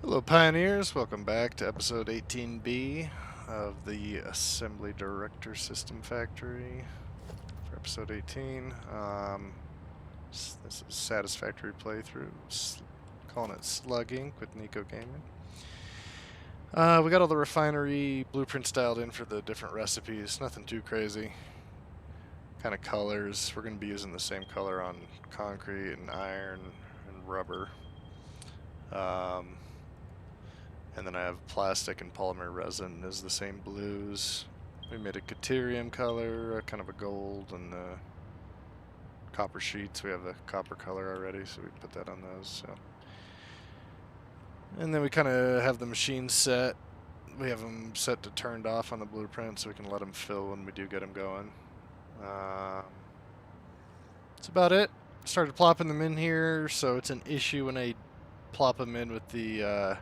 Hello, Pioneers. Welcome back to episode 18B of the Assembly Director System Factory for episode 18. This is a satisfactory playthrough, calling it Slug Inc. with Nico Gaming. We got all the refinery blueprints dialed in for the different recipes. Nothing too crazy. Kind of colors. We're going to be using the same color on concrete and iron and rubber. And then I have plastic and polymer resin is the same blues. We made a Caterium color, kind of a gold, and the copper sheets. We have the copper color already, so we put that on those. So, and then we kind of have the machines set. We have them set to turned off on the blueprint, so we can let them fill when we do get them going. That's about it. Started plopping them in here, so it's an issue when I plop them in with the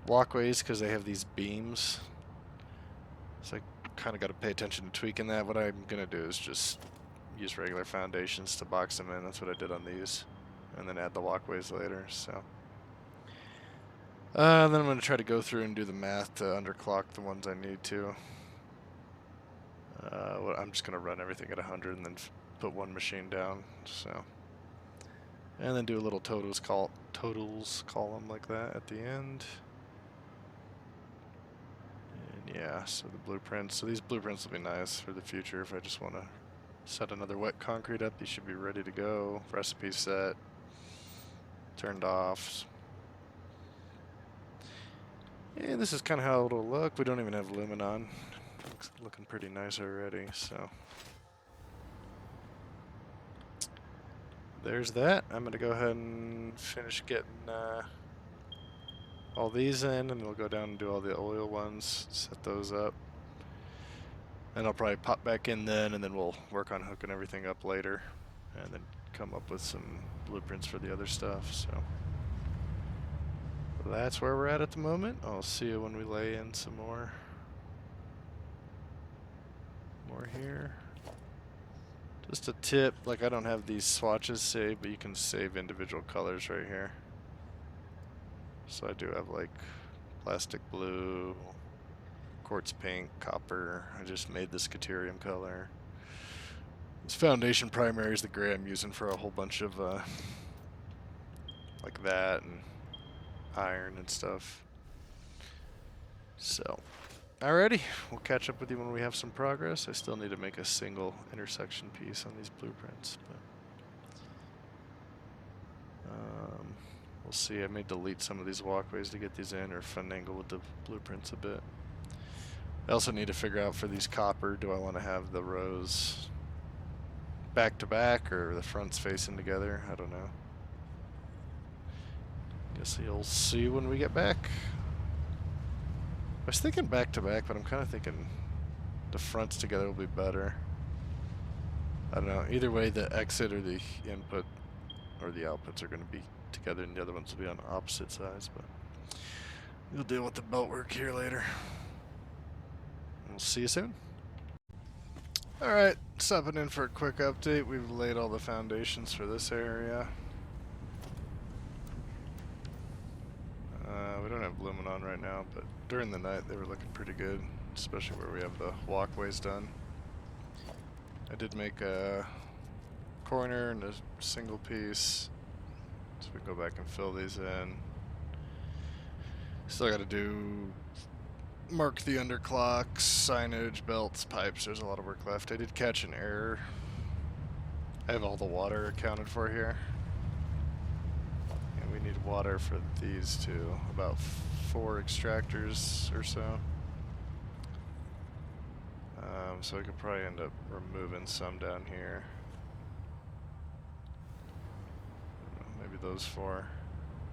walkways because they have these beams. So I kind of got to pay attention to tweaking that. What I'm going to do is just use regular foundations to box them in. That's what I did on these. And then add the walkways later. So then I'm going to try to go through and do the math to underclock the ones I need to. I'm just going to run everything at 100 and then put one machine down. So, and then do a little totals column like that at the end. Yeah, so the blueprints. So these blueprints will be nice for the future if I just want to set another wet concrete up. These should be ready to go. Recipe set. Turned off. Yeah, this is kind of how it'll look. We don't even have lumen on. Looks looking pretty nice already, so. There's that. I'm going to go ahead and finish getting all these in, and we'll go down and do all the oil ones, set those up. And I'll probably pop back in then, and then we'll work on hooking everything up later, and then come up with some blueprints for the other stuff. So that's where we're at the moment. I'll see you when we lay in some more here. Just a tip, like I don't have these swatches saved, but you can save individual colors right here. So I do have like plastic blue, quartz pink, copper. I just made this Caterium color. This foundation primary is the gray I'm using for a whole bunch of like that and iron and stuff. So, alrighty, we'll catch up with you when we have some progress. I still need to make a single intersection piece on these blueprints, but we'll see. I may delete some of these walkways to get these in, or finagle with the blueprints a bit. I also need to figure out for these copper, do I want to have the rows back to back or the fronts facing together? I don't know. Guess you'll see when we get back. I was thinking back to back, but I'm kind of thinking the fronts together will be better. I don't know. Either way, the exit or the input or the outputs are going to be together, and the other ones will be on opposite sides. But we'll deal with the belt work here later. We'll see you soon. Alright, stopping in for a quick update. We've laid all the foundations for this area. We don't have lumen on right now, but during the night they were looking pretty good, especially where we have the walkways done. I did make a corner and a single piece, so we can go back and fill these in. Still got to mark the underclocks, signage, belts, pipes. There's a lot of work left. I did catch an error. I have all the water accounted for here. And we need water for these two. About 4 extractors or so. So I could probably end up removing some down here. Maybe those 4.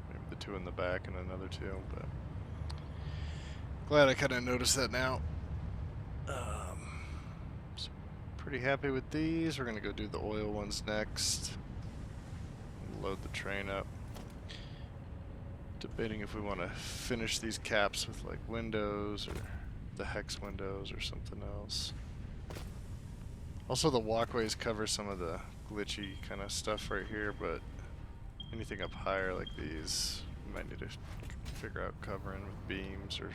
Maybe the 2 in the back and another 2, but glad I kind of noticed that now. So pretty happy with these. We're going to go do the oil ones next. Load the train up. Debating if we want to finish these caps with like windows or the hex windows or something else. Also, the walkways cover some of the glitchy kind of stuff right here, but anything up higher like these might need to figure out covering with beams, or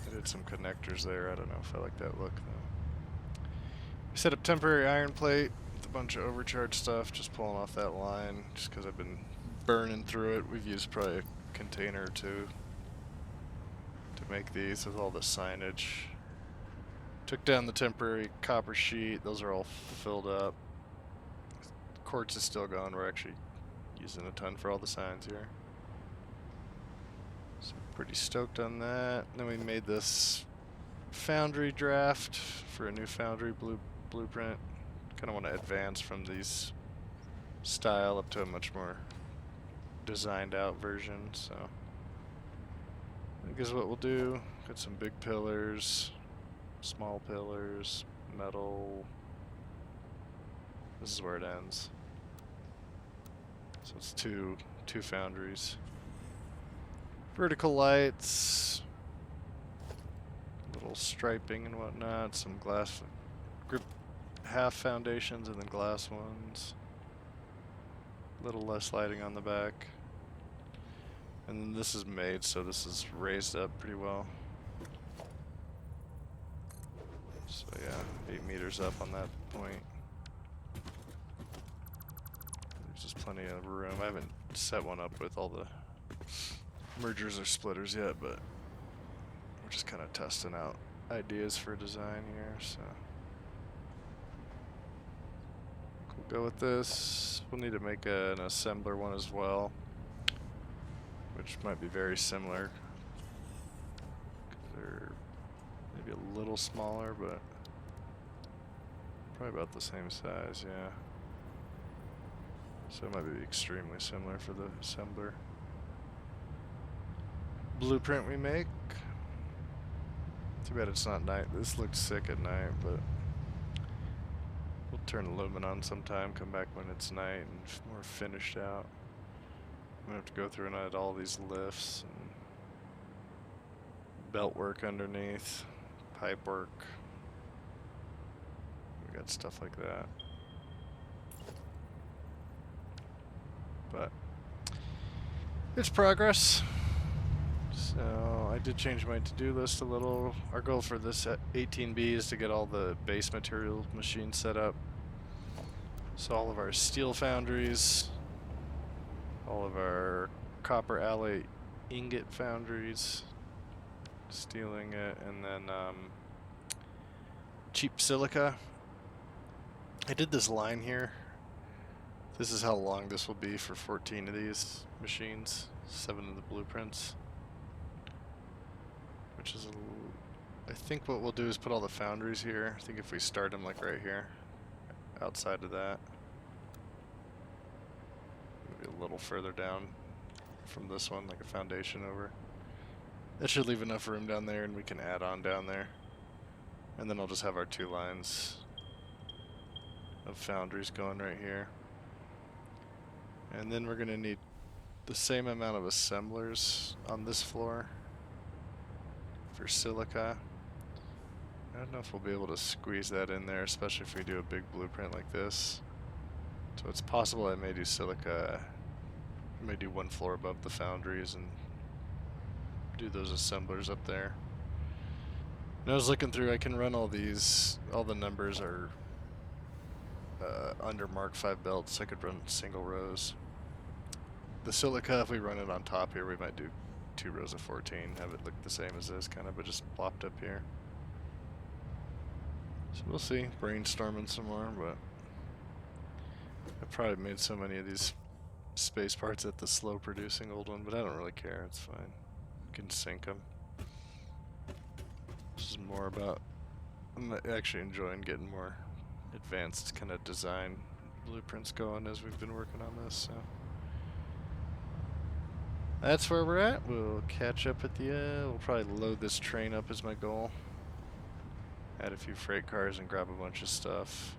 I did some connectors there. I don't know if I like that look though. We set up temporary iron plate with a bunch of overcharged stuff, just pulling off that line, just because I've been burning through it. We've used probably a container or two to make these with all the signage. Took down the temporary copper sheet. Those are all filled up. Quartz is still going. We're actually using a ton for all the signs here. So pretty stoked on that. Then we made this foundry draft for a new foundry blueprint. Kind of want to advance from these style up to a much more designed out version. So I guess what we'll do, got some big pillars, small pillars, metal. This is where it ends. So it's two foundries. Vertical lights, little striping and whatnot, some glass grip half foundations and then glass ones. A little less lighting on the back. And then this is made, so this is raised up pretty well. So yeah, 8 meters up on that point. There's just plenty of room. I haven't set one up with all the mergers or splitters yet, but we're just kind of testing out ideas for design here, so we'll go with this. We'll need to make an assembler one as well, which might be very similar. They're maybe a little smaller, but probably about the same size, yeah. So it might be extremely similar for the assembler. Blueprint we make. Too bad it's not night. This looked sick at night, but we'll turn the lumen on sometime, come back when it's night and more finished out. I'm gonna have to go through and add all these lifts and belt work underneath, pipe work. We got stuff like that. But it's progress. So I did change my to-do list a little. Our goal for this 18B is to get all the base material machines set up. So all of our steel foundries, all of our copper alloy ingot foundries, steeling it, and then cheap silica. I did this line here. This is how long this will be for 14 of these machines, 7 of the blueprints. Which is I think what we'll do is put all the foundries here. I think if we start them like right here, outside of that, maybe a little further down from this one, like a foundation over. That should leave enough room down there, and we can add on down there. And then I'll just have our 2 lines of foundries going right here. And then we're gonna need the same amount of assemblers on this floor for silica. I don't know if we'll be able to squeeze that in there, especially if we do a big blueprint like this. So it's possible I may do silica, I may do 1 floor above the foundries and do those assemblers up there. And I was looking through, I can run all these, all the numbers are under Mark 5 belts. I could run single rows. The silica, if we run it on top here, we might do 2 rows of 14, have it look the same as this, kind of, but just plopped up here. So we'll see, brainstorming some more, but I probably made so many of these space parts at the slow producing old one, but I don't really care, it's fine. You can sync them. This is more about, I'm actually enjoying getting more advanced kind of design blueprints going as we've been working on this, so. That's where we're at. We'll catch up at the end. We'll probably load this train up is my goal. Add a few freight cars and grab a bunch of stuff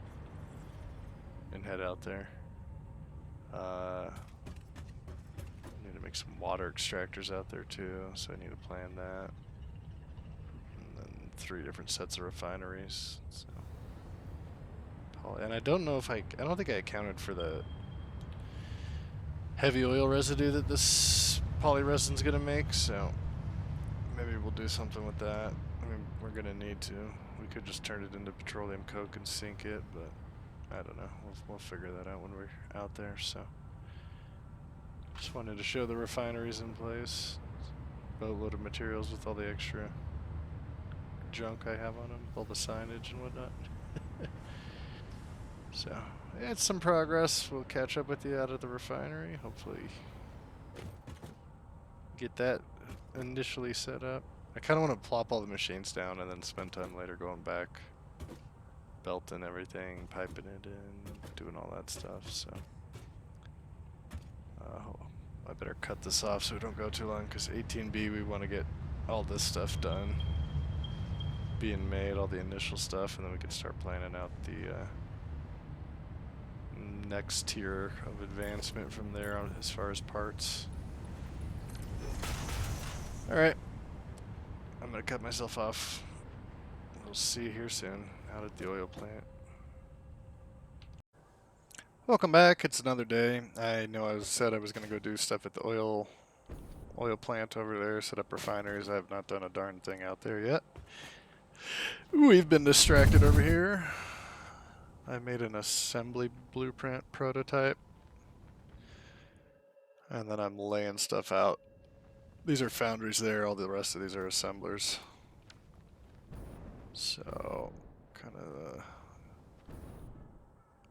and head out there. Need to make some water extractors out there too, so I need to plan that. And then 3 different sets of refineries. So. And I don't know if I don't think I accounted for the heavy oil residue that this polyresin's gonna make, so maybe we'll do something with that. I mean, we're gonna need to. We could just turn it into petroleum coke and sink it, but I don't know. We'll figure that out when we're out there, so. Just wanted to show the refineries in place. Boatload of materials with all the extra junk I have on them, all the signage and whatnot. So, it's some progress. We'll catch up with you out at the refinery. Hopefully get that initially set up. I kind of want to plop all the machines down and then spend time later going back, belting everything, piping it in, doing all that stuff, so. I better cut this off so we don't go too long, because 18B we want to get all this stuff done, being made, all the initial stuff, and then we can start planning out the next tier of advancement from there on as far as parts. Alright, I'm going to cut myself off. We'll see you here soon out at the oil plant. Welcome back. It's another day. I know I said I was going to go do stuff at the oil plant over there, set up refineries. I have not done a darn thing out there yet. We've been distracted over here. I made an assembly blueprint prototype, and then I'm laying stuff out. These are foundries there. All the rest of these are assemblers. So, kind of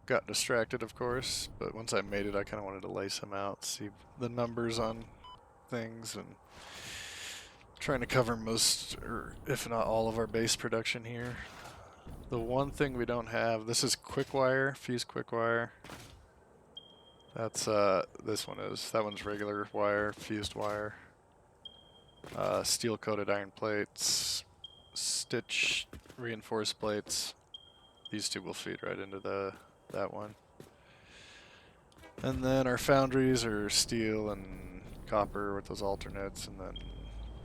got distracted, of course, but once I made it, I kind of wanted to lay some out, see the numbers on things, and trying to cover most, or if not all, of our base production here. The one thing we don't have, this is quick wire, fused quick wire. That's, this one is. That one's regular wire, fused wire. Steel coated iron plates, stitch reinforced plates. These two will feed right into that one. And then our foundries are steel and copper with those alternates, and then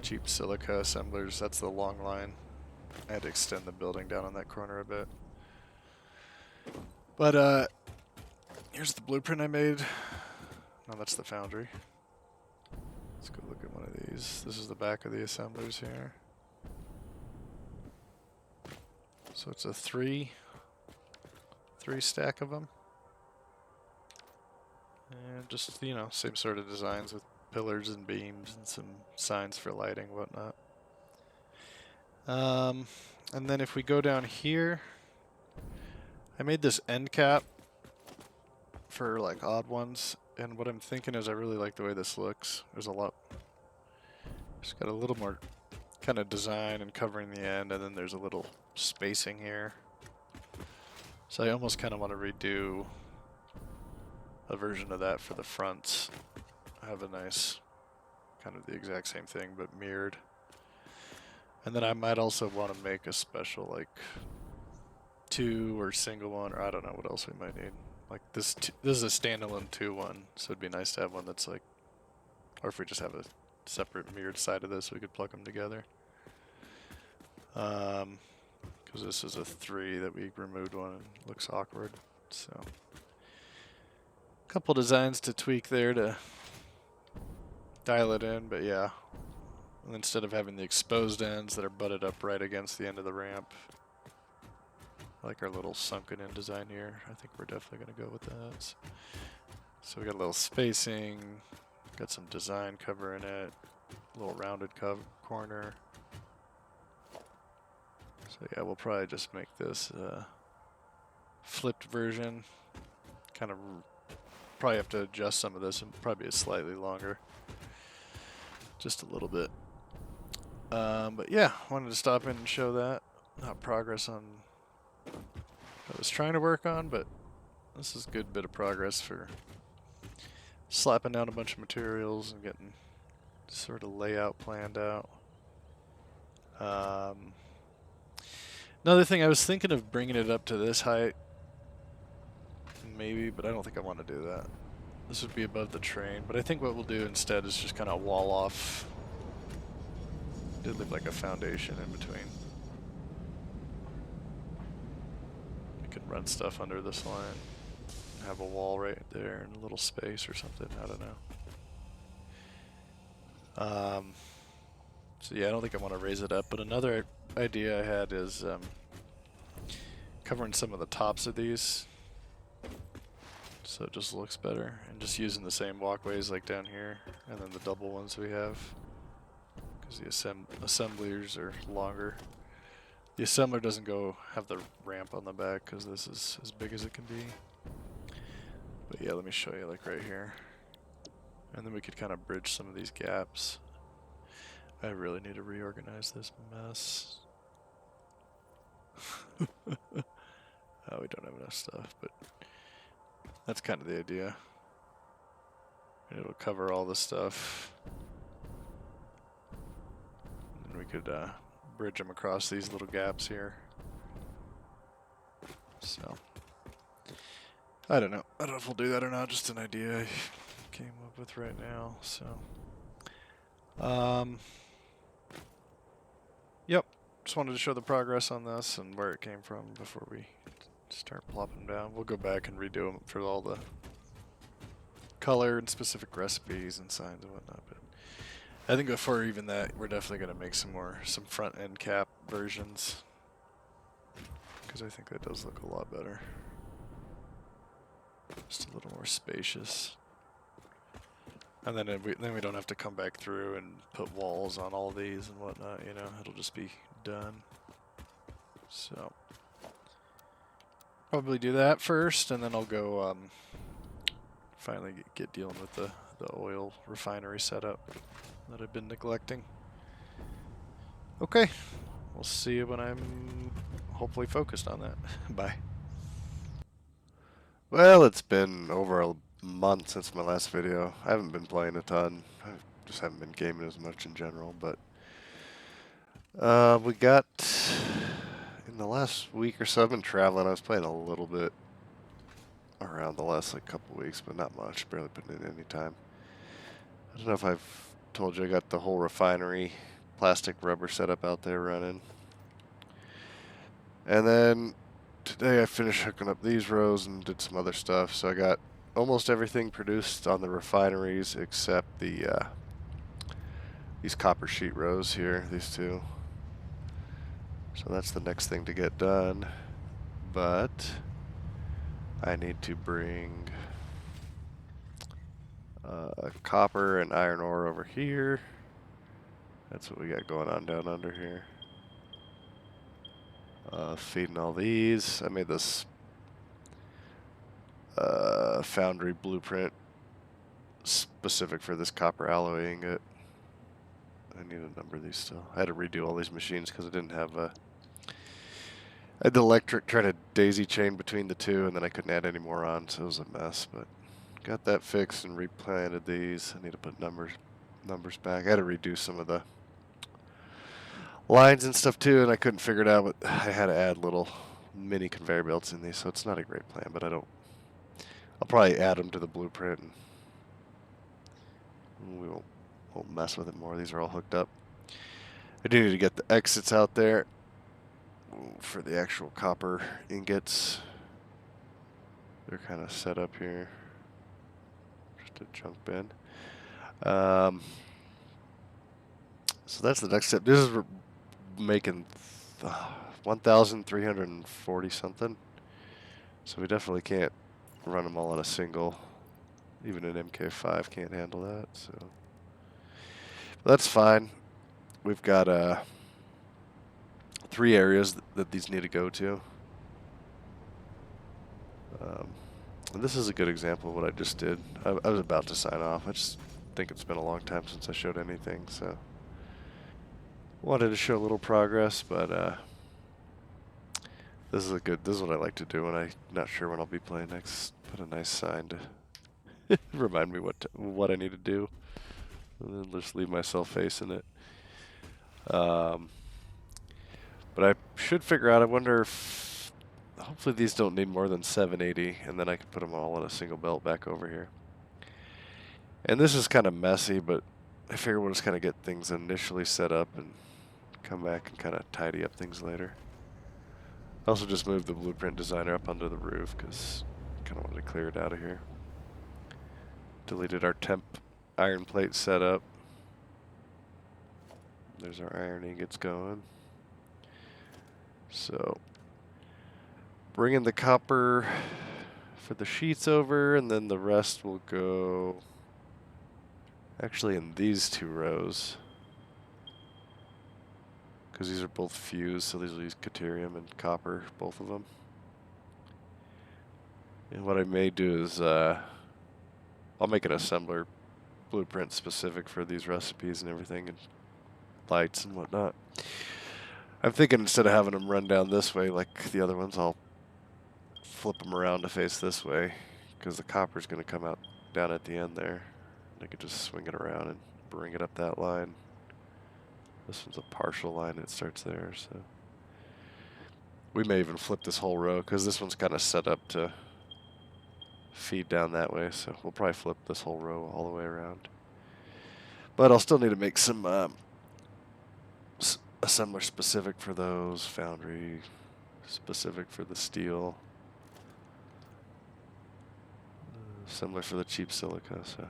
cheap silica assemblers. That's the long line. I had to extend the building down on that corner a bit. But here's the blueprint I made. No, that's the foundry. Let's go look at one of these. This is the back of the assemblers here. So it's a three stack of them. And just, you know, same sort of designs with pillars and beams and some signs for lighting, whatnot. And then if we go down here, I made this end cap for like odd ones, and what I'm thinking is I really like the way this looks. There's got a little more kind of design and covering the end, and then there's a little spacing here. So I almost kind of want to redo a version of that for the fronts. I have a nice, kind of the exact same thing, but mirrored. And then I might also want to make a special, like, 2 or single one, or I don't know what else we might need. Like this is a standalone 2 one, so it'd be nice to have one that's like, or if we just have a separate mirrored side of this, we could plug them together. Because this is a 3 that we removed one and it looks awkward. So, a couple designs to tweak there to dial it in, but yeah. And instead of having the exposed ends that are butted up right against the end of the ramp, I like our little sunken in design here. I think we're definitely going to go with that. So we got a little spacing, got some design covering it, a little rounded corner. So yeah, we'll probably just make this flipped version. Kind of probably have to adjust some of this and probably be slightly longer. Just a little bit. But yeah, wanted to stop in and show that. Not progress on what I was trying to work on, but this is a good bit of progress for slapping down a bunch of materials and getting sort of layout planned out. Another thing, I was thinking of bringing it up to this height, maybe, but I don't think I want to do that. This would be above the train, but I think what we'll do instead is just kind of wall off. Did look like a foundation in between. We can run stuff under this line. have a wall right there and a little space or something. I don't know. So yeah, I don't think I want to raise it up. But another idea I had is covering some of the tops of these, so it just looks better, and just using the same walkways like down here, and then the double ones we have, because the assemblers are longer. The assembler doesn't have the ramp on the back because this is as big as it can be. But yeah, let me show you like right here. And then we could kind of bridge some of these gaps. I really need to reorganize this mess. Oh, we don't have enough stuff, but that's kind of the idea. And it'll cover all the stuff. And we could bridge them across these little gaps here. So, I don't know. I don't know if we'll do that or not. Just an idea I came up with right now. So, yep. Just wanted to show the progress on this and where it came from before we start plopping down. We'll go back and redo them for all the color and specific recipes and signs and whatnot. But I think before even that, we're definitely going to make some front end cap versions, because I think that does look a lot better. Just a little more spacious. And then we don't have to come back through and put walls on all these and whatnot, you know, it'll just be done. So, probably do that first, and then I'll go finally get dealing with the oil refinery setup that I've been neglecting. Okay, we'll see you when I'm hopefully focused on that. Bye. Well, it's been over a month since my last video. I haven't been playing a ton. I just haven't been gaming as much in general, but we got, in the last week or so, I've been traveling. I was playing a little bit around the last couple weeks, but not much. Barely putting in any time. I don't know if I've told you, I got the whole refinery plastic rubber setup out there running. And then today I finished hooking up these rows and did some other stuff. So I got almost everything produced on the refineries except the these copper sheet rows here, these two. So that's the next thing to get done. But I need to bring copper and iron ore over here. That's what we got going on down under here. Feeding all these. I made this foundry blueprint specific for this copper alloy ingot. I need to number these still. I had to redo all these machines because I didn't have I had the electric trying to daisy chain between the two, and then I couldn't add any more on, so it was a mess. But got that fixed and replanted these. I need to put numbers back. I had to redo some of the lines and stuff too, and I couldn't figure it out. But I had to add little mini conveyor belts in these, so it's not a great plan. But I'll probably add them to the blueprint, and we won't mess with it more. These are all hooked up. I do need to get the exits out there for the actual copper ingots. They're kind of set up here. Just a junk bin. So that's the next step. This is making 1,340 something. So we definitely can't run them all on a single. Even an MK5 can't handle that. So that's fine. We've got 3 areas that these need to go to. And this is a good example of what I just did. I was about to sign off. I just think it's been a long time since I showed anything, so wanted to show a little progress, but this is what I like to do when I'm not sure when I'll be playing next. Put a nice sign to remind me what I need to do, and then just leave myself facing it. But I should figure out, I wonder if, hopefully these don't need more than 780, and then I can put them all in a single belt back over here. And this is kind of messy, but I figure we'll just kind of get things initially set up and come back and kind of tidy up things later. I also just moved the blueprint designer up onto the roof because kind of wanted to clear it out of here. Deleted our temp iron plate setup. There's our iron ingots going. So, bringing the copper for the sheets over, and then the rest will go actually in these 2 rows. Because these are both fused, so these will use deuterium and copper, both of them. And what I may do is I'll make an assembler blueprint specific for these recipes and everything, and lights and whatnot. I'm thinking instead of having them run down this way like the other ones, I'll flip them around to face this way, because the copper's going to come out down at the end there. I could just swing it around and bring it up that line. This one's a partial line, it starts there, so we may even flip this whole row, because this one's kind of set up to feed down that way, so we'll probably flip this whole row all the way around. But I'll still need to make some assembler specific for those, foundry specific for the steel, similar for the cheap silica, so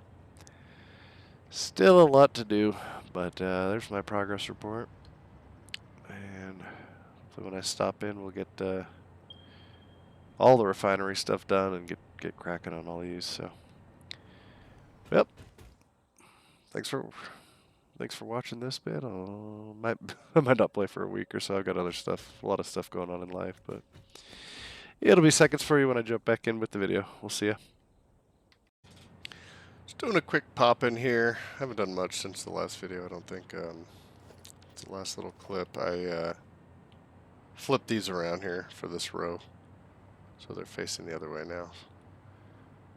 still a lot to do, but there's my progress report. And hopefully when I stop in, we'll get all the refinery stuff done and get cracking on all these. So, yep. Thanks for watching this bit. I might not play for a week or so. I've got other stuff, a lot of stuff going on in life, but it'll be seconds for you when I jump back in with the video. We'll see ya. Just doing a quick pop in here. I haven't done much since the last video, I don't think. It's the last little clip. I flipped these around here for this row, so they're facing the other way now.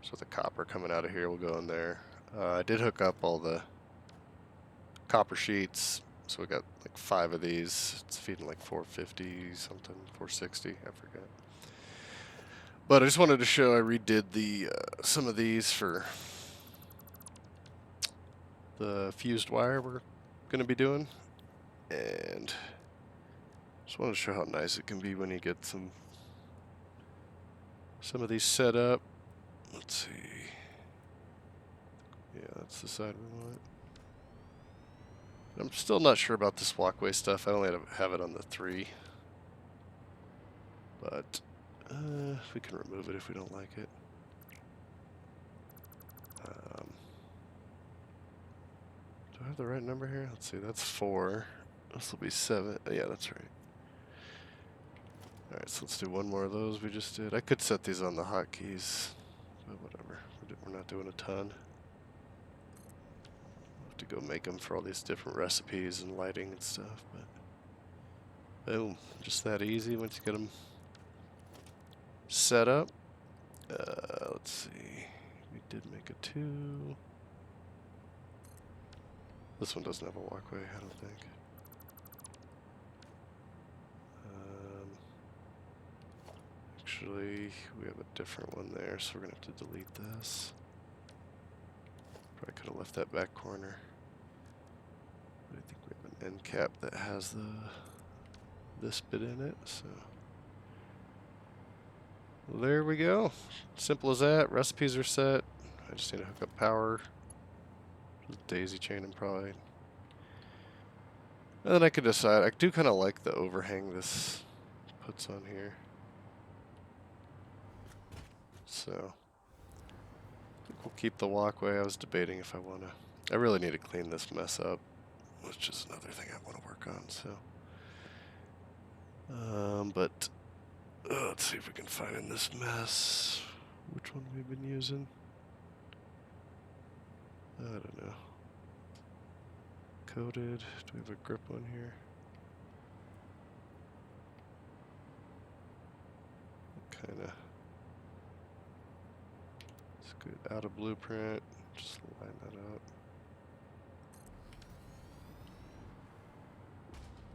So the copper coming out of here will go in there. I did hook up all the copper sheets, so we got like 5 of these. It's feeding like 450 something, 460, I forget. But I just wanted to show I redid the some of these for the fused wire we're going to be doing, and just wanted to show how nice it can be when you get some of these set up. Let's see. Yeah, that's the side we want. I'm still not sure about this walkway stuff. I only have it on the 3. But we can remove it if we don't like it. Do I have the right number here? Let's see, that's 4. This will be 7. Yeah, that's right. Alright, so let's do one more of those we just did. I could set these on the hotkeys, but whatever. We're not doing a ton. I'll have to go make them for all these different recipes and lighting and stuff, but boom, just that easy once you get them set up. Let's see, we did make a 2. This one doesn't have a walkway, I don't think. Actually, we have a different one there, so we're going to have to delete this. Probably could have left that back corner. But I think we have an end cap that has this bit in it, so there we go. Simple as that. Recipes are set. I just need to hook up power. Just daisy chain them probably. And then I could decide. I do kind of like the overhang this puts on here. So I think we'll keep the walkway. I was debating if I want to. I really need to clean this mess up, which is another thing I want to work on. So, but let's see if we can find in this mess which one we've been using. I don't know. Coated. Do we have a grip one here? Kind of. It's good. Out of blueprint. Just line that up.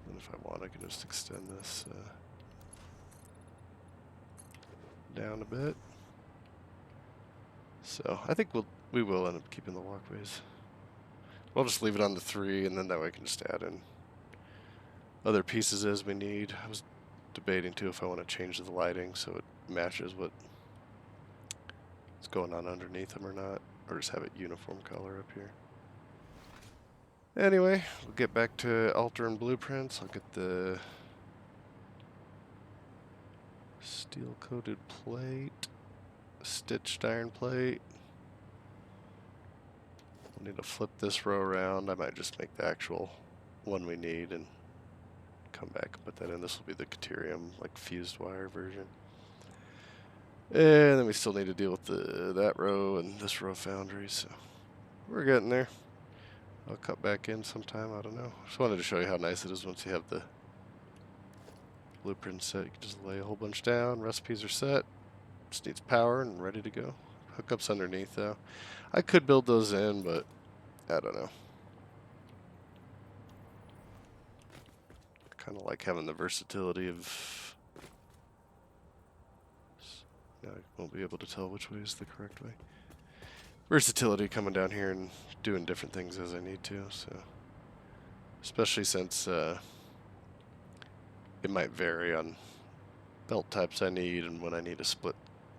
And if I want, I can just extend this down a bit. So I think we will end up keeping the walkways. We'll just leave it on the 3, and then that way I can just add in other pieces as we need. I was debating too if I want to change the lighting so it matches what what's going on underneath them or not, or just have it uniform color up here. Anyway, we'll get back to altering blueprints. I'll get the steel coated plate, stitched iron plate. We'll need to flip this row around. I might just make the actual one we need and come back and put that in. This will be the Caterium, like fused wire version. And then we still need to deal with that row and this row foundry, so we're getting there. I'll cut back in sometime, I don't know. Just wanted to show you how nice it is once you have the blueprint set. You can just lay a whole bunch down, recipes are set, just needs power and ready to go. Hookups underneath though. I could build those in, but I don't know. Kind of like having the versatility of... Now I won't be able to tell which way is the correct way. Versatility coming down here and doing different things as I need to, so... Especially since it might vary on belt types I need and when I need to split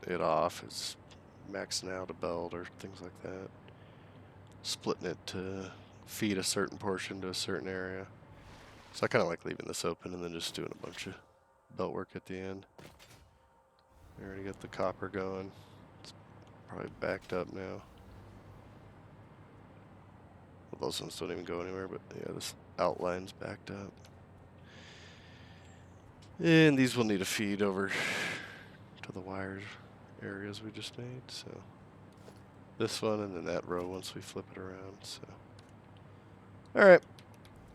it off. It's maxing out a belt or things like that. Splitting it to feed a certain portion to a certain area. So I kind of like leaving this open and then just doing a bunch of belt work at the end. I already got the copper going. It's probably backed up now. Well, those ones don't even go anywhere, but yeah, this outline's backed up. And these will need a feed over to the wire areas we just made, so this one and then that row once we flip it around, so. Alright,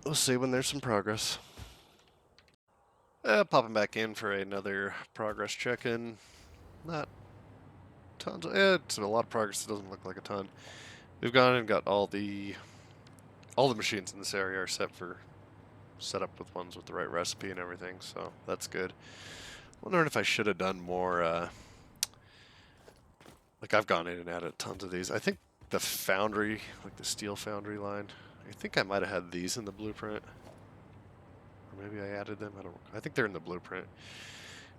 we'll see when there's some progress. Popping back in for another progress check-in. Not tons, it's a lot of progress, it doesn't look like a ton. We've gone and got all the machines in this area are set up with ones with the right recipe and everything, so that's good. Wondering if I should have done more, like I've gone in and added tons of these. I think the foundry, like the steel foundry line, I think I might have had these in the blueprint. Or maybe I added them, I think they're in the blueprint.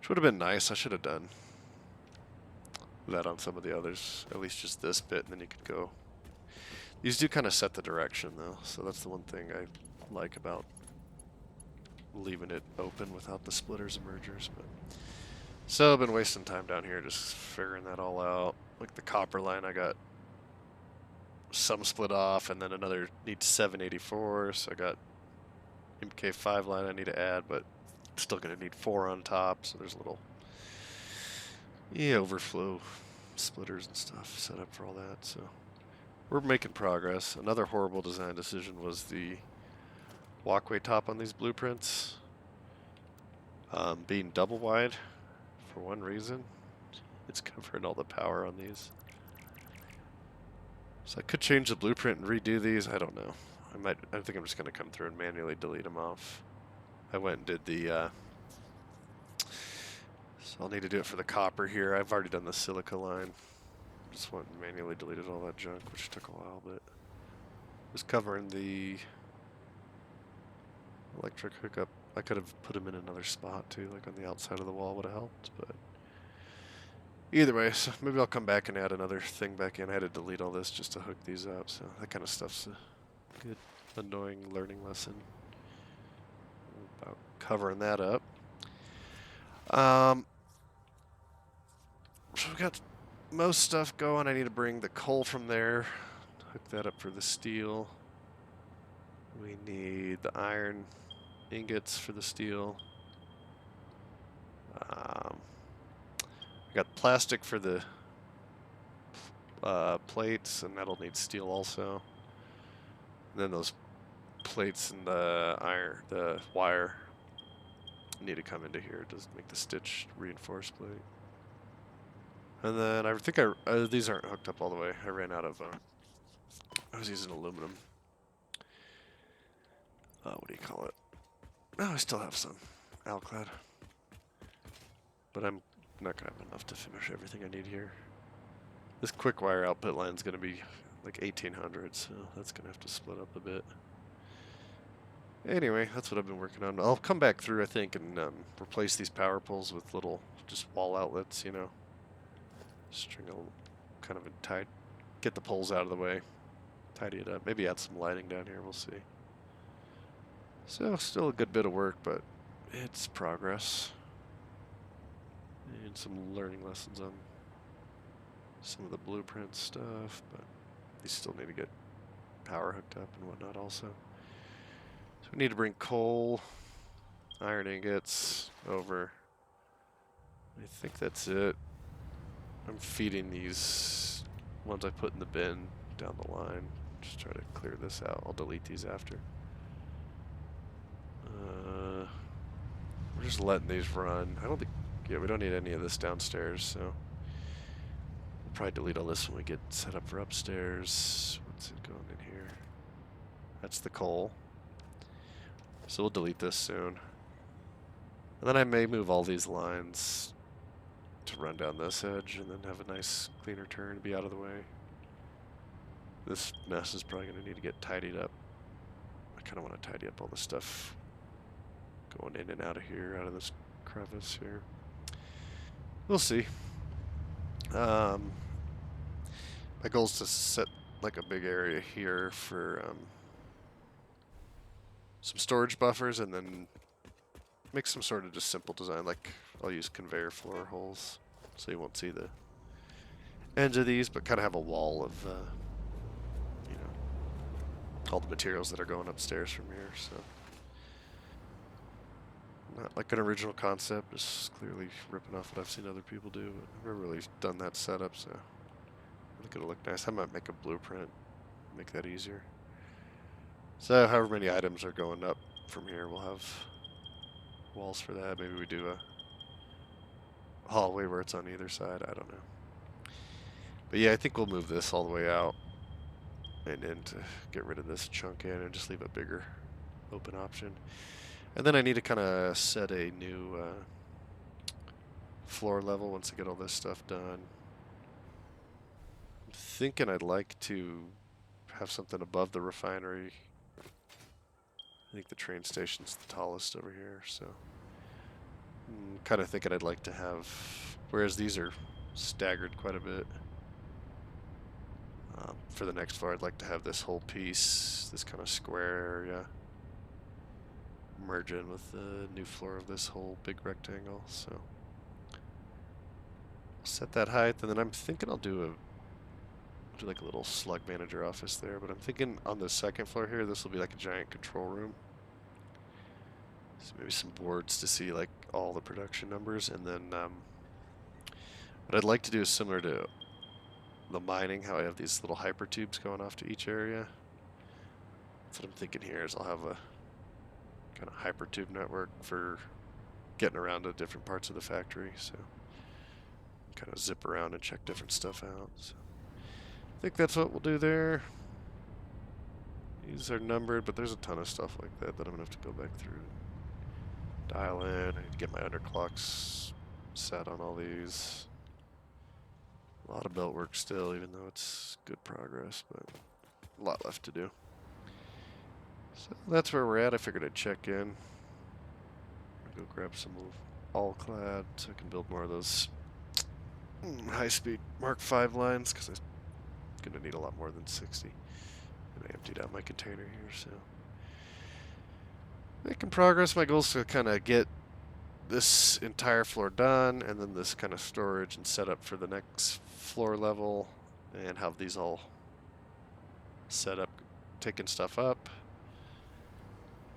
Which would have been nice, I should have done that on some of the others, at least just this bit, and then you could go. These do kind of set the direction though, so that's the one thing I like about leaving it open without the splitters and mergers. But so I've been wasting time down here just figuring that all out. Like the copper line, I got some split off, and then another needs 784, so I got MK5 line I need to add, but still gonna need 4 on top, so there's a little overflow splitters and stuff set up for all that, so we're making progress. Another horrible design decision was the walkway top on these blueprints being double wide for one reason. It's covering all the power on these. So I could change the blueprint and redo these. I don't know. I think I'm just going to come through and manually delete them off. I went and did the... so I'll need to do it for the copper here. I've already done the silica line. Just went and manually deleted all that junk, which took a while, but... Just covering the electric hookup. I could have put them in another spot too, like on the outside of the wall would have helped, but either way, so maybe I'll come back and add another thing back in. I had to delete all this just to hook these up, so that kind of stuff's a good, annoying learning lesson about covering that up. So we've got most stuff going. I need to bring the coal from there, hook that up for the steel. We need the iron ingots for the steel. I got plastic for the plates, and that'll need steel also. And then those plates and the wire need to come into here to make the stitched reinforced plate. And then I think these aren't hooked up all the way. I ran out of. I was using aluminum. What do you call it? Oh, I still have some alclad, but I'm not gonna have enough to finish everything I need here. This quick wire output line is gonna be like 1800, so that's gonna have to split up a bit. Anyway, that's what I've been working on. I'll come back through, I think, and replace these power poles with little just wall outlets, you know. String kind of get the poles out of the way, tidy it up. Maybe add some lighting down here. We'll see. So still a good bit of work, but it's progress. And some learning lessons on some of the blueprint stuff, but these still need to get power hooked up and whatnot also. So we need to bring coal, iron ingots over. I think that's it. I'm feeding these ones I put in the bin down the line. Just try to clear this out. I'll delete these after. We're just letting these run. I don't think, yeah, we don't need any of this downstairs, so we'll probably delete all this when we get set up for upstairs. What's it going in here? That's the coal. So we'll delete this soon. And then I may move all these lines to run down this edge and then have a nice cleaner turn, be out of the way. This mess is probably going to need to get tidied up. I kind of want to tidy up all the stuff going in and out of here, out of this crevice here. We'll see. My goal is to set like a big area here for some storage buffers and then make some sort of just simple design. Like I'll use conveyor floor holes so you won't see the ends of these, but kind of have a wall of you know, all the materials that are going upstairs from here. So not like an original concept, just clearly ripping off what I've seen other people do. But I've never really done that setup, so I think it'll look nice. I might make a blueprint, make that easier. So however many items are going up from here, we'll have walls for that. Maybe we do a hallway where it's on either side. I don't know. But yeah, I think we'll move this all the way out and then to get rid of this chunk in and just leave a bigger open option. And then I need to kind of set a new floor level once I get all this stuff done. I'm thinking I'd like to have something above the refinery. I think the train station's the tallest over here, so I'm kind of thinking I'd like to have, whereas these are staggered quite a bit. For the next floor, I'd like to have this whole piece, this kind of square area, merge in with the new floor of this whole big rectangle. So set that height, and then I'm thinking I'll do like a little slug manager office there. But I'm thinking on the second floor here, this will be like a giant control room. So maybe some boards to see like all the production numbers, and then what I'd like to do is similar to the mining, how I have these little hyper tubes going off to each area. That's what I'm thinking here is I'll have a kind of hyper tube network for getting around to different parts of the factory, so kind of zip around and check different stuff out. So I think that's what we'll do there. These are numbered, but there's a ton of stuff like that that I'm gonna have to go back through, dial in. I need to get my underclocks set on all these. A lot of belt work still, even though it's good progress, but a lot left to do. So that's where we're at. I figured I'd check in. Go grab some all clad so I can build more of those high-speed Mark V lines, because I'm going to need a lot more than 60. And I emptied out my container here, so making progress. My goal is to kind of get this entire floor done, and then this kind of storage and setup for the next floor level, and have these all set up, taking stuff up,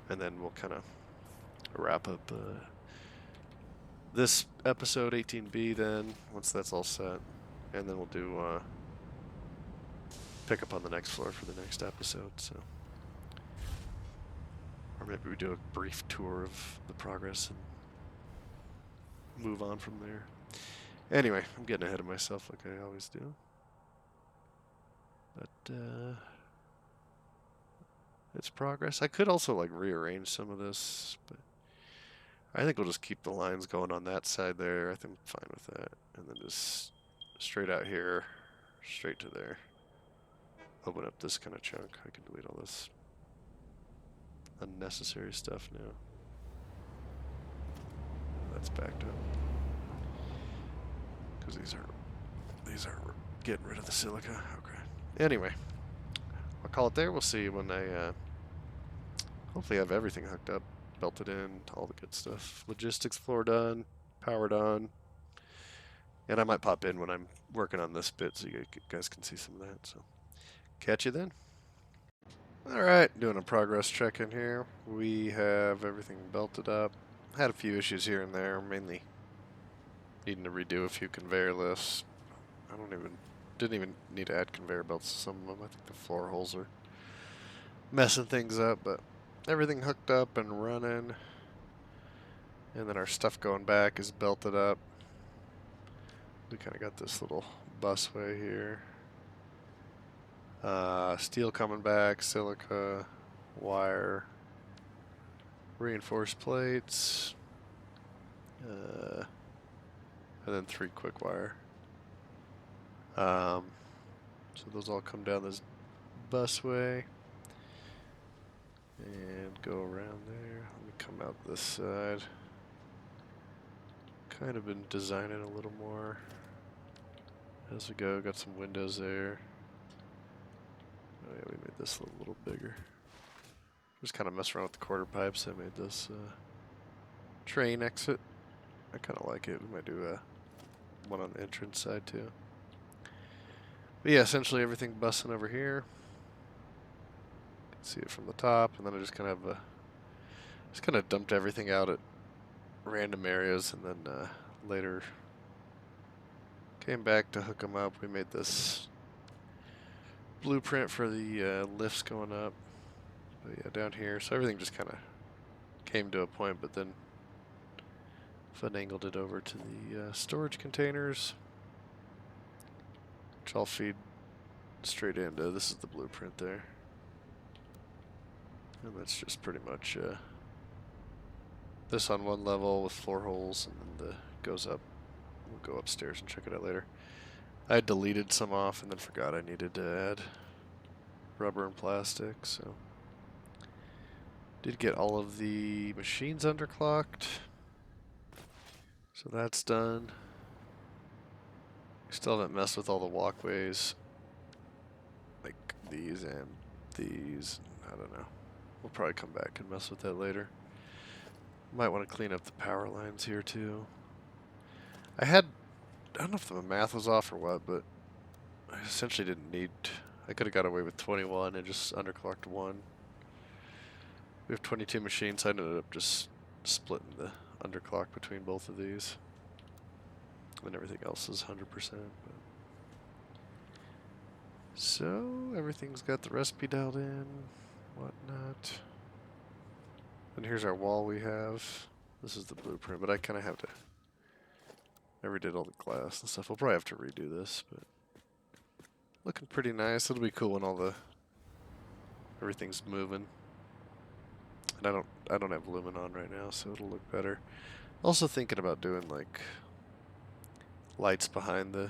and then we'll kind of wrap up this episode 18B then, once that's all set, and then we'll do pick up on the next floor for the next episode. So, or maybe we do a brief tour of the progress and move on from there. Anyway, I'm getting ahead of myself like I always do. But it's progress. I could also like rearrange some of this, but I think we'll just keep the lines going on that side there. I think I'm fine with that. And then just straight out here, straight to there. Open up this kind of chunk. I can delete all this unnecessary stuff now. That's backed up. Because these are getting rid of the silica. Okay. Anyway, I'll call it there. We'll see when I hopefully have everything hooked up, belted in, all the good stuff. Logistics floor done, powered on. And I might pop in when I'm working on this bit so you guys can see some of that. So catch you then. Alright, doing a progress check in here. We have everything belted up. Had a few issues here and there, mainly needing to redo a few conveyor lifts. Didn't even need to add conveyor belts to some of them. I think the floor holes are messing things up, but everything hooked up and running. And then our stuff going back is belted up. We kind of got this little busway here. Steel coming back, silica, wire, reinforced plates, and then 3 quick wire. So those all come down this busway and go around there. Let me come out this side. Kind of been designing a little more as we go. Got some windows there. Oh yeah, we made this a little bigger. Just kind of mess around with the quarter pipes. I made this train exit. I kind of like it. We might do one on the entrance side too. But yeah, essentially everything busting over here. You can see it from the top, and then I just kind of dumped everything out at random areas, and then later came back to hook them up. We made this blueprint for the lifts going up. But yeah, down here, so everything just kind of came to a point, but then finagled it over to the storage containers, which I'll feed straight into. This is the blueprint there. And that's just pretty much this on one level with floor holes, and then goes up. We'll go upstairs and check it out later. I deleted some off and then forgot I needed to add rubber and plastic, so did get all of the machines underclocked. So that's done. Still haven't messed with all the walkways, like these and these. I don't know. We'll probably come back and mess with that later. Might want to clean up the power lines here too. I don't know if the math was off or what, but I essentially didn't need. I could have got away with 21 and just underclocked 1. We have 22 machines, so I ended up just splitting the underclock between both of these. And everything else is 100%. But. So, everything's got the recipe dialed in, whatnot. And here's our wall we have. This is the blueprint, but I kind of have to. I redid all the glass and stuff. We'll probably have to redo this, but looking pretty nice. It'll be cool when everything's moving. And I don't have lumen on right now, so it'll look better. Also thinking about doing like lights behind the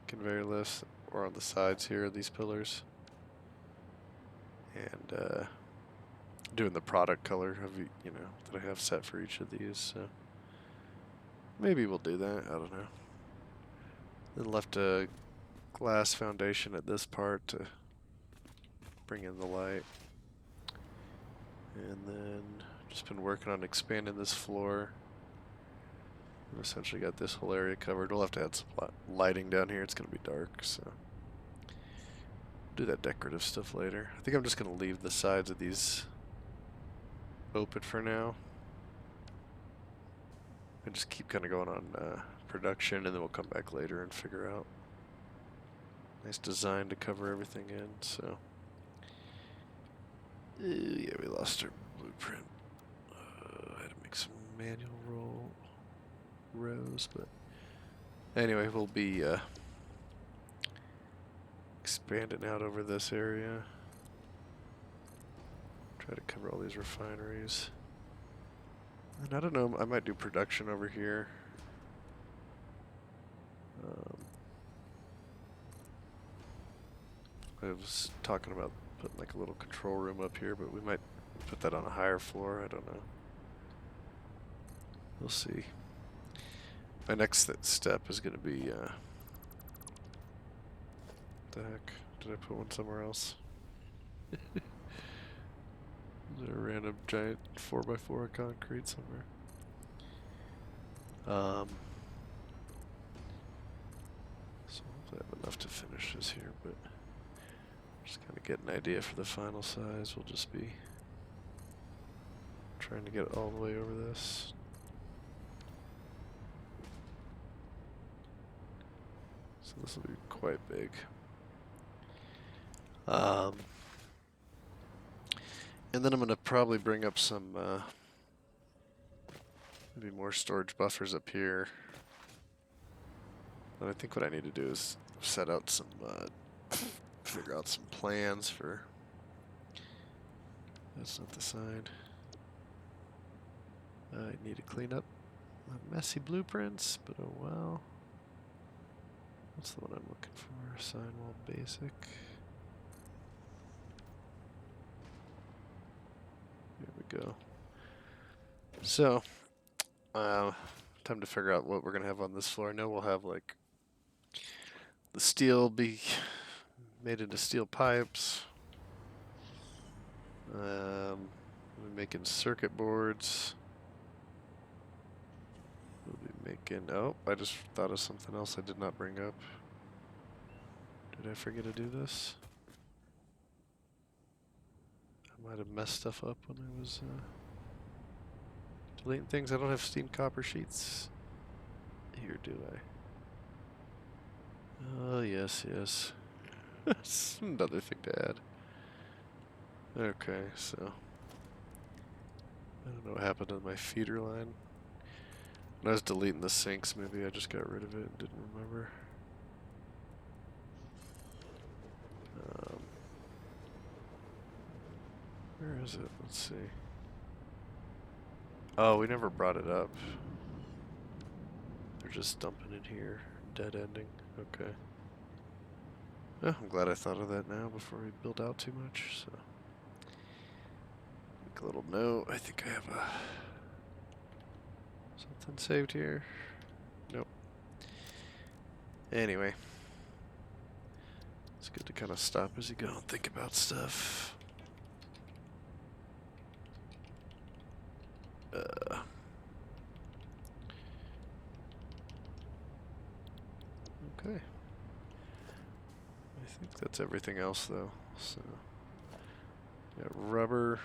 conveyor lifts or on the sides here of these pillars, and doing the product color of that I have set for each of these. So maybe we'll do that. I don't know. Then left a glass foundation at this part to bring in the light. And then just been working on expanding this floor. We've essentially got this whole area covered. We'll have to add some lighting down here. It's going to be dark, so do that decorative stuff later. I think I'm just going to leave the sides of these open for now. And just keep kind of going on production, and then we'll come back later and figure out nice design to cover everything in. So yeah, we lost our blueprint. I had to make some manual rows, but anyway, we'll be expanding out over this area. Try to cover all these refineries. And I don't know, I might do production over here. I was talking about putting like a little control room up here, but we might put that on a higher floor. I don't know. We'll see. My next step is going to be the heck? Did I put one somewhere else? Is there a random giant 4x4 of concrete somewhere? So hopefully I have enough to finish this here, but just kind of get an idea for the final size. We'll just be trying to get all the way over this. So this will be quite big. And then I'm going to probably bring up some maybe more storage buffers up here. And I think what I need to do is set out some, figure out some plans for. That's not the side. I need to clean up my messy blueprints, but oh well. What's the one I'm looking for? Sign wall basic. There we go. So, time to figure out what we're gonna have on this floor. I know we'll have like the steel be made into steel pipes. We're making circuit boards. We'll be making. Oh, I just thought of something else I did not bring up. Did I forget to do this? I might have messed stuff up when I was deleting things. I don't have steam copper sheets here, do I? Oh, yes, yes. That's another thing to add. Okay, so. I don't know what happened to my feeder line. When I was deleting the sinks, maybe I just got rid of it and didn't remember. Where is it? Let's see. Oh, we never brought it up. They're just dumping it here. Dead ending. Okay. Oh, I'm glad I thought of that now before we build out too much. So, make a little note. I think I have something saved here. Nope. Anyway, it's good to kind of stop as you go and think about stuff. Okay. I think that's everything else, though. So, got rubber,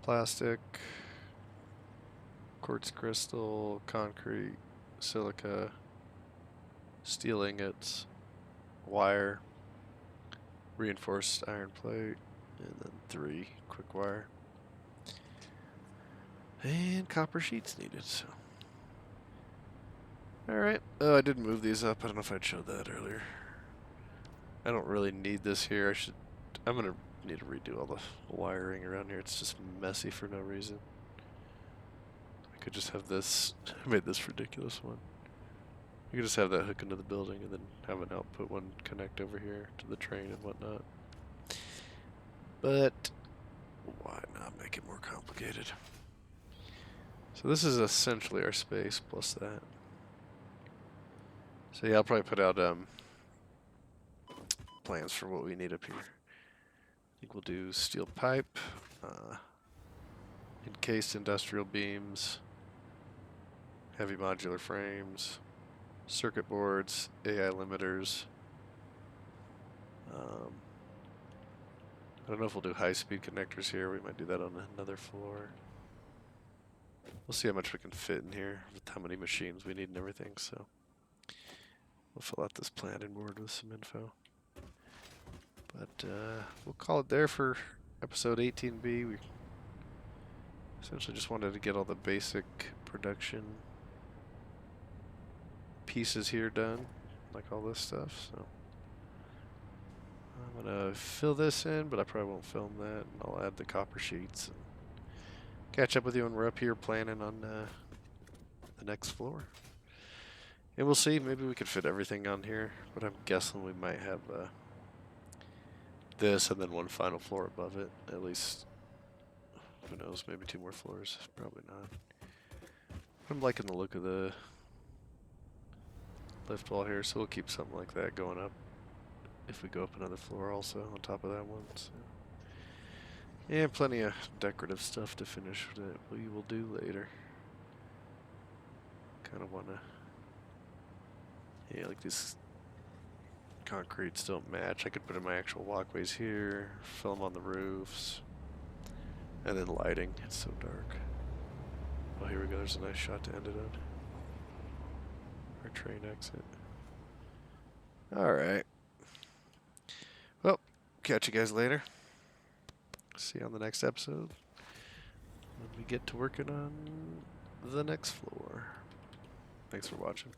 plastic, quartz crystal, concrete, silica, steel ingots, wire, reinforced iron plate, and then 3 quick wire. And copper sheets needed, so. Alright. Oh, I did move these up. I don't know if I'd showed that earlier. I don't really need this here. I'm gonna need to redo all the wiring around here. It's just messy for no reason. I could just have this. I made this ridiculous one. You could just have that hook into the building and then have an output one connect over here to the train and whatnot. But why not make it more complicated? So this is essentially our space plus that. So yeah, I'll probably put out plans for what we need up here. I think we'll do steel pipe, encased industrial beams, heavy modular frames, circuit boards, AI limiters. I don't know if we'll do high-speed connectors here. We might do that on another floor. We'll see how much we can fit in here with how many machines we need and everything. So we'll fill out this planning board with some info. But we'll call it there for episode 18B. We essentially just wanted to get all the basic production pieces here done, like all this stuff. So I'm gonna fill this in, but I probably won't film that, and I'll add the copper sheets and catch up with you when we're up here planning on the next floor. And we'll see, maybe we could fit everything on here, but I'm guessing we might have this and then one final floor above it. At least, who knows, maybe 2 more floors. Probably not. I'm liking the look of the lift wall here, so we'll keep something like that going up. if we go up another floor also on top of that one. So. Yeah, plenty of decorative stuff to finish that we will do later. Kind of want to... Yeah, like these concretes don't match. I could put in my actual walkways here, fill them on the roofs, and then lighting. It's so dark. Oh, here we go. There's a nice shot to end it on. Our train exit. Alright. Well, catch you guys later. See you on the next episode when we get to working on the next floor. Thanks for watching.